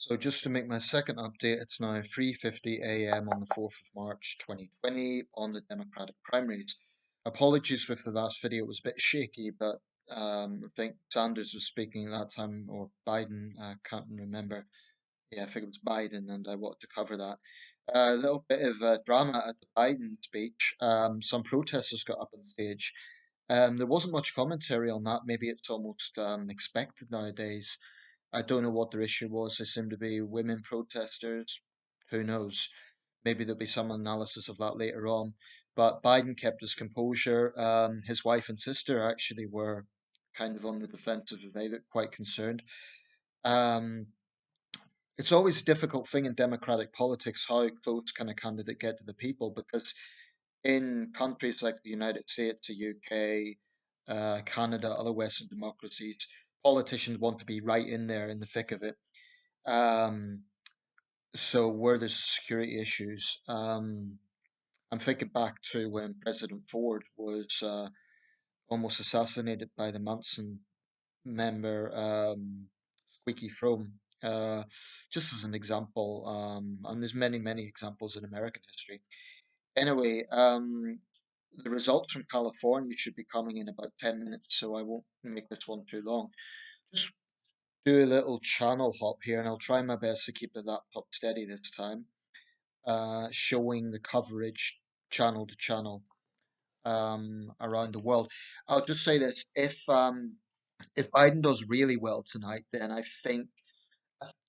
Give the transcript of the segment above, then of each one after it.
So just to make my second update, it's now 3:50 a.m. on the 4th of March 2020 on the Democratic primaries. Apologies if the last video was a bit shaky, but I think Sanders was speaking at that time, or Biden, I can't remember. Yeah, I think it was Biden, and I wanted to cover that. A little bit of drama at the Biden speech. Some protesters got up on stage. There wasn't much commentary on that. Maybe it's almost expected nowadays. I don't know what their issue was. They seem to be women protesters. Who knows? Maybe there'll be some analysis of that later on. But Biden kept his composure. His wife and sister actually were kind of on the defensive. They looked quite concerned. Um, it's always a difficult thing in democratic politics how close can a candidate get to the people, because in countries like the United States, the UK, Canada, other Western democracies, politicians want to be right in there in the thick of it. Um, so where there's security issues, I'm thinking back to when President Ford was almost assassinated by the Manson member, Squeaky Fromme. Just as an example, and there's many, many examples in American history. Anyway, the results from California should be coming in about 10 minutes, so I won't make this one too long. Just do a little channel hop here, and I'll try my best to keep the laptop steady this time, showing the coverage channel to channel around the world. I'll just say this: if Biden does really well tonight, then I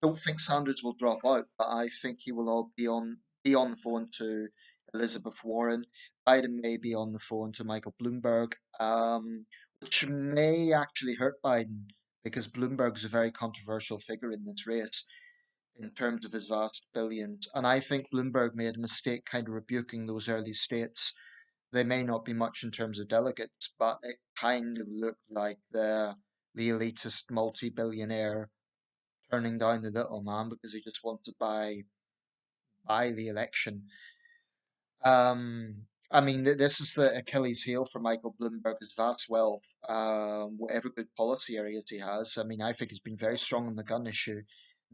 don't think Sanders will drop out, but I think he will all be on the phone to Elizabeth Warren. Biden may be on the phone to Michael Bloomberg, which may actually hurt Biden because Bloomberg is a very controversial figure in this race in terms of his vast billions. And I think Bloomberg made a mistake kind of rebuking those early states. They may not be much in terms of delegates, but it kind of looked like the elitist multi-billionaire turning down the little man because he just wants to buy the election. I mean, this is the Achilles heel for Michael Bloomberg, his vast wealth, whatever good policy areas he has. I mean, I think he's been very strong on the gun issue.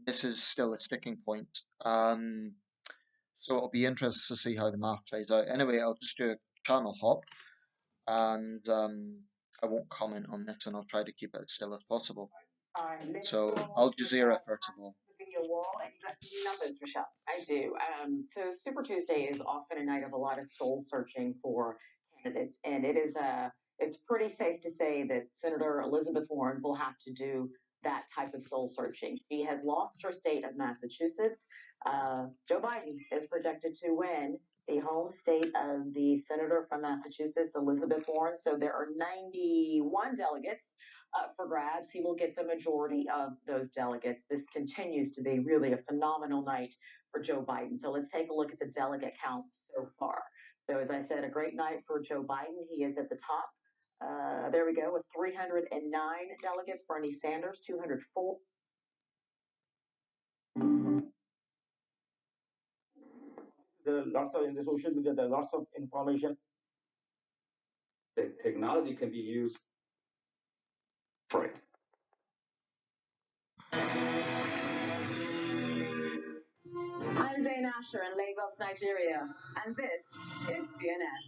This is still a sticking point. So it'll be interesting to see how the math plays out. Anyway, I'll just do a channel hop, and I won't comment on this, and I'll try to keep it as still as possible. So Al Jazeera, first of all. Video wall, and you got some new numbers, Rochelle. I do. So Super Tuesday is often a night of a lot of soul searching for candidates, and it's pretty safe to say that Senator Elizabeth Warren will have to do that type of soul searching. She has lost her state of Massachusetts. Joe Biden is projected to win the home state of the senator from Massachusetts, Elizabeth Warren. So there are 91 delegates up for grabs. He will get the majority of those delegates. This continues to be really a phenomenal night for Joe Biden. So let's take a look at the delegate count so far. So as I said, a great night for Joe Biden. He is at the top. There we go with 309 delegates. Bernie Sanders, 204. There are lots of in the social media. There are lots of information. The technology can be used for it. I'm Zain Asher in Lagos, Nigeria, and this is CNN.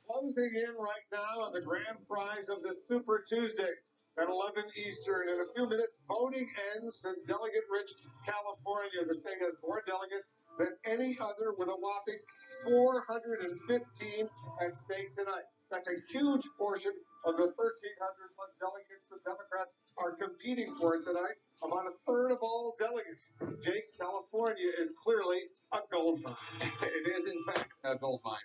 Closing in right now on the grand prize of the Super Tuesday at 11 Eastern. In a few minutes, voting ends in delegate-rich California. The state has more delegates than any other, with a whopping 415 at stake tonight. That's a huge portion of the 1,300 plus delegates the Democrats are competing for tonight. About a third of all delegates. Jake, California is clearly a gold mine. It is, in fact, a gold mine.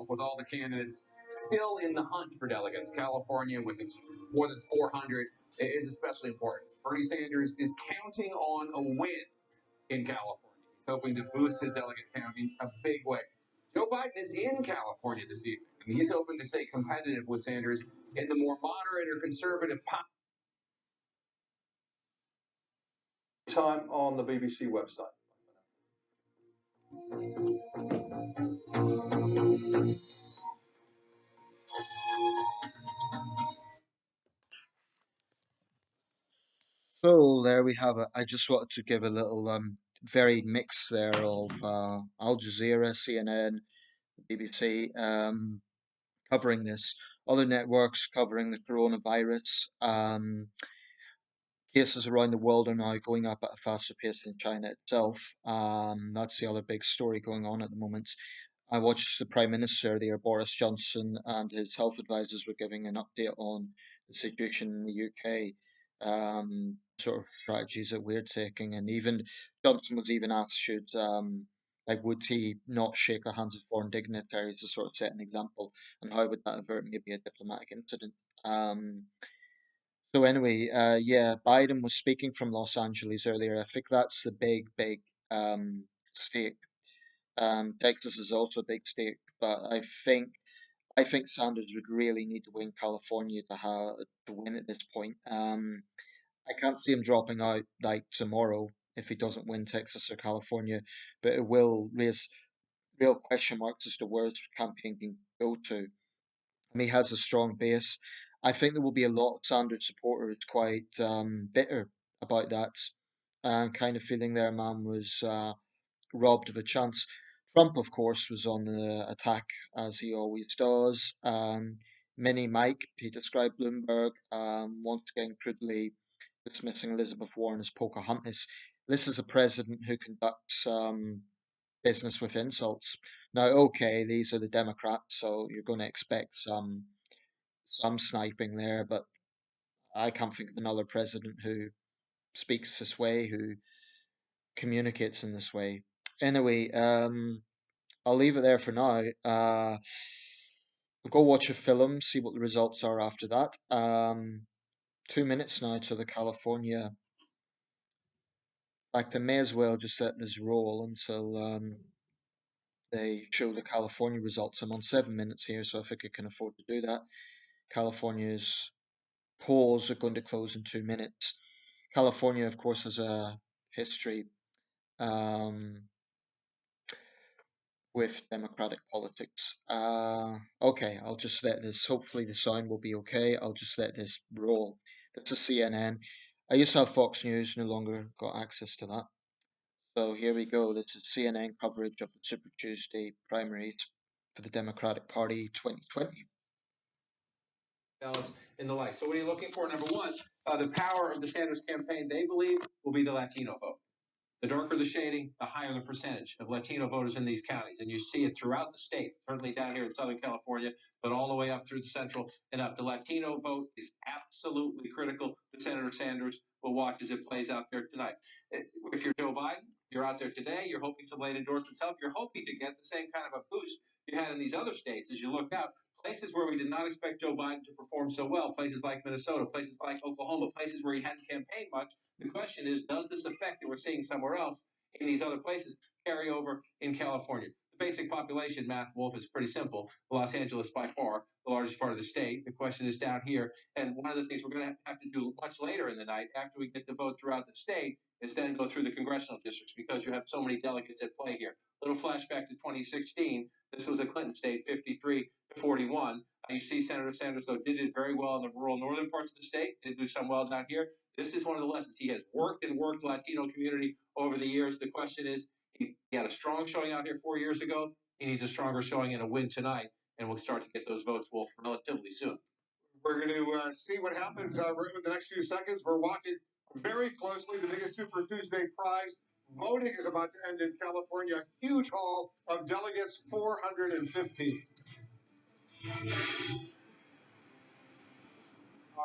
With all the candidates still in the hunt for delegates, California, with its more than 400, is especially important. Bernie Sanders is counting on a win in California. He's hoping to boost his delegate count in a big way. Joe Biden is in California this evening, and he's hoping to stay competitive with Sanders in the more moderate or conservative time on the BBC website. So there we have it. I just wanted to give a little varied mix there of Al Jazeera, CNN, BBC covering this, other networks covering the coronavirus. Cases around the world are now going up at a faster pace than China itself. That's the other big story going on at the moment. I watched the Prime Minister there, Boris Johnson, and his health advisors were giving an update on the situation in the UK, sort of strategies that we're taking, and even Johnson was even asked, like, would he not shake the hands of foreign dignitaries to sort of set an example, and how would that avert maybe a diplomatic incident? So anyway, yeah, Biden was speaking from Los Angeles earlier. I think that's the big state. Texas is also a big state, but I think Sanders would really need to win California to win at this point. I can't see him dropping out like tomorrow if he doesn't win Texas or California, but it will raise real question marks as to where his campaign can go to. I mean, he has a strong base. I think there will be a lot of Sanders supporters quite bitter about that, and kind of feeling their man was robbed of a chance. Trump, of course, was on the attack as he always does. Mini Mike, he described Bloomberg, once again crudely dismissing Elizabeth Warren as Pocahontas. This is a president who conducts business with insults. Now, okay, these are the Democrats, so you're going to expect some sniping there, but I can't think of another president who speaks this way, who communicates in this way. Anyway, I'll leave it there for now. I'll go watch a film, see what the results are after that. 2 minutes now to the California. Like, they may as well just let this roll until they show the California results. I'm on 7 minutes here, so I think I can afford to do that. California's polls are going to close in 2 minutes. California, of course, has a history um, with democratic politics. Okay, I'll just let this. Hopefully, the sound will be okay. I'll just let this roll. That's a CNN. I used to have Fox News, no longer got access to that. So here we go. This is CNN coverage of the Super Tuesday primaries for the Democratic Party 2020. Ballots and the like. So what are you looking for? Number one, the power of the Sanders campaign, they believe, will be the Latino vote. The darker the shading, the higher the percentage of Latino voters in these counties. And you see it throughout the state, certainly down here in Southern California, but all the way up through the central and up. The Latino vote is absolutely critical to Senator Sanders. We'll watch as it plays out there tonight. If you're Joe Biden, you're out there today, you're hoping some late endorsements help. You're hoping to get the same kind of a boost you had in these other states as you look out. Places where we did not expect Joe Biden to perform so well, places like Minnesota, places like Oklahoma, places where he hadn't campaigned much. The question is, does this effect that we're seeing somewhere else in these other places carry over in California? The basic population math, Wolf, is pretty simple. Los Angeles, by far, the largest part of the state. The question is down here. And one of the things we're going to have to do much later in the night, after we get the vote throughout the state, is then go through the congressional districts because you have so many delegates at play here. Little flashback to 2016. This was a Clinton state, 53 to 41. You see Senator Sanders, though, did it very well in the rural northern parts of the state, did do some well down here. This is one of the lessons. He has worked and worked the Latino community over the years. The question is, he had a strong showing out here 4 years ago. He needs a stronger showing and a win tonight, and we'll start to get those votes, Wolf, relatively soon. We're going to see what happens with the next few seconds. We're watching very closely the biggest Super Tuesday prize. Voting is about to end in California. Huge haul of delegates, 415.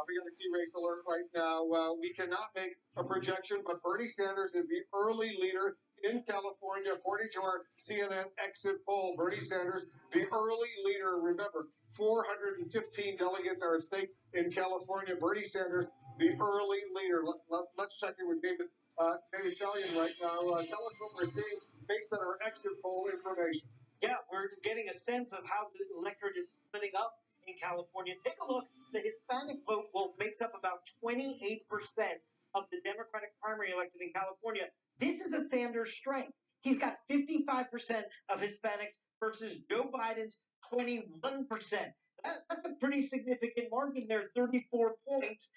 We got a key race alert right now. We cannot make a projection, but Bernie Sanders is the early leader in California, according to our CNN exit poll. Bernie Sanders, the early leader. Remember, 415 delegates are at stake in California. Bernie Sanders, the early leader. Let's check in with David Shellion right now. Tell us what we're seeing based on our exit poll information. Yeah, we're getting a sense of how the electorate is splitting up in California. Take a look. The Hispanic vote, Wolf, makes up about 28% of the Democratic primary elected in California. This is a Sanders strength. He's got 55% of Hispanics versus Joe Biden's 21%. That's a pretty significant margin there, 34 points,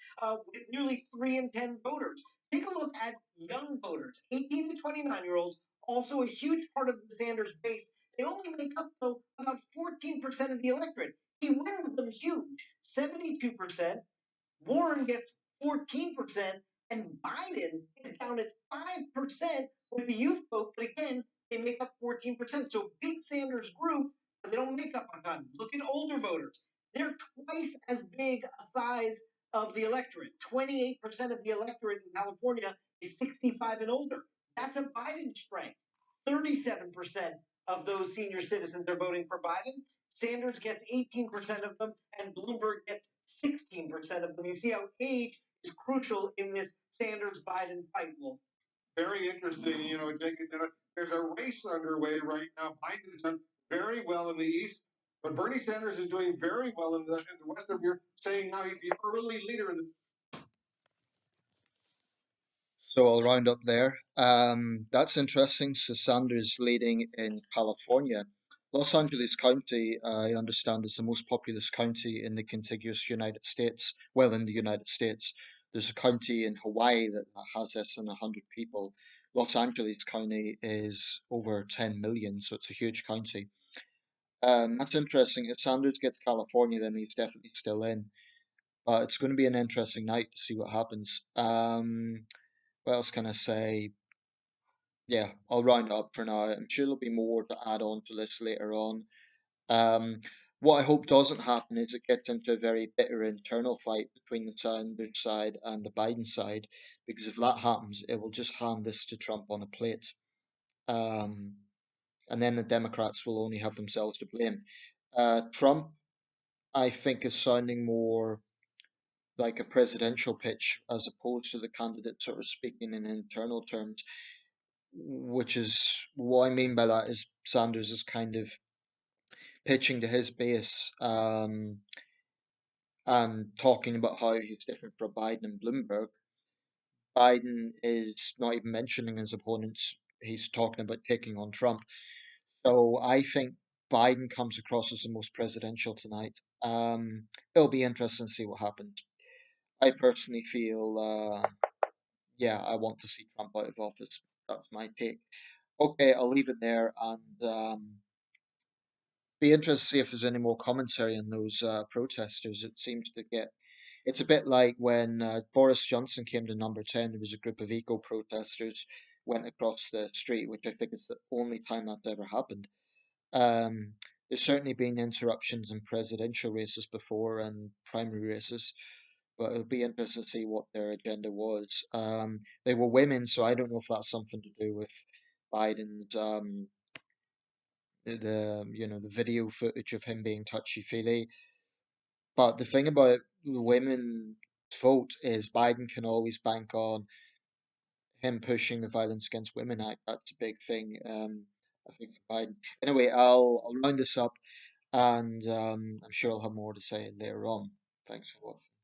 with nearly 3 in 10 voters. Take a look at young voters, 18 to 29-year-olds, also a huge part of the Sanders base. They only make up, though, about 14% of the electorate. He wins them huge, 72%. Warren gets 14%, and Biden is down at 5% with the youth vote. But again, they make up 14%. So big Sanders group, but they don't make up a ton. Look at older voters. They're twice as big a size of the electorate. 28% of the electorate in California is 65 and older. That's a Biden strength. 37% of those senior citizens are voting for Biden. Sanders gets 18% of them, and Bloomberg gets 16% of them. You see how age is crucial in this Sanders-Biden fight, Wolf. Very interesting. Jake, there's a race underway right now. Biden has done very well in the East, but Bernie Sanders is doing very well in the West of Europe, saying now he's the early leader in the. So I'll round up there. That's interesting. So Sanders leading in California. Los Angeles County, I understand, is the most populous county in the contiguous United States. Well, in the United States, there's a county in Hawaii that has less than 100 people. Los Angeles County is over 10 million, so it's a huge county. That's interesting. If Sanders gets California, then he's definitely still in. But it's going to be an interesting night to see what happens. What else can I say? Yeah, I'll round up for now. I'm sure there'll be more to add on to this later on. Um, what I hope doesn't happen is it gets into a very bitter internal fight between the Sanders side and the Biden side, because if that happens, it will just hand this to Trump on a plate. Um, and then the Democrats will only have themselves to blame. Trump, I think, is sounding more like a presidential pitch as opposed to the candidate sort of speaking in internal terms, which is what I mean by that is Sanders is kind of pitching to his base and talking about how he's different from Biden and Bloomberg. Biden is not even mentioning his opponents. He's talking about taking on Trump. So I think Biden comes across as the most presidential tonight. It'll be interesting to see what happens. I personally feel, yeah, I want to see Trump out of office. That's my take. Okay, I'll leave it there and be interested to see if there's any more commentary on those protesters. It seems to get. It's a bit like when Boris Johnson came to number 10, there was a group of eco protesters went across the street, which I think is the only time that's ever happened. Um, there's certainly been interruptions in presidential races before and primary races, but it'll be interesting to see what their agenda was. They were women, so I don't know if that's something to do with Biden's the video footage of him being touchy feely. But the thing about the women vote is Biden can always bank on him pushing the Violence Against Women Act. That's a big thing. I think for Biden. Anyway, I'll round this up, and I'm sure I'll have more to say later on. Thanks for watching.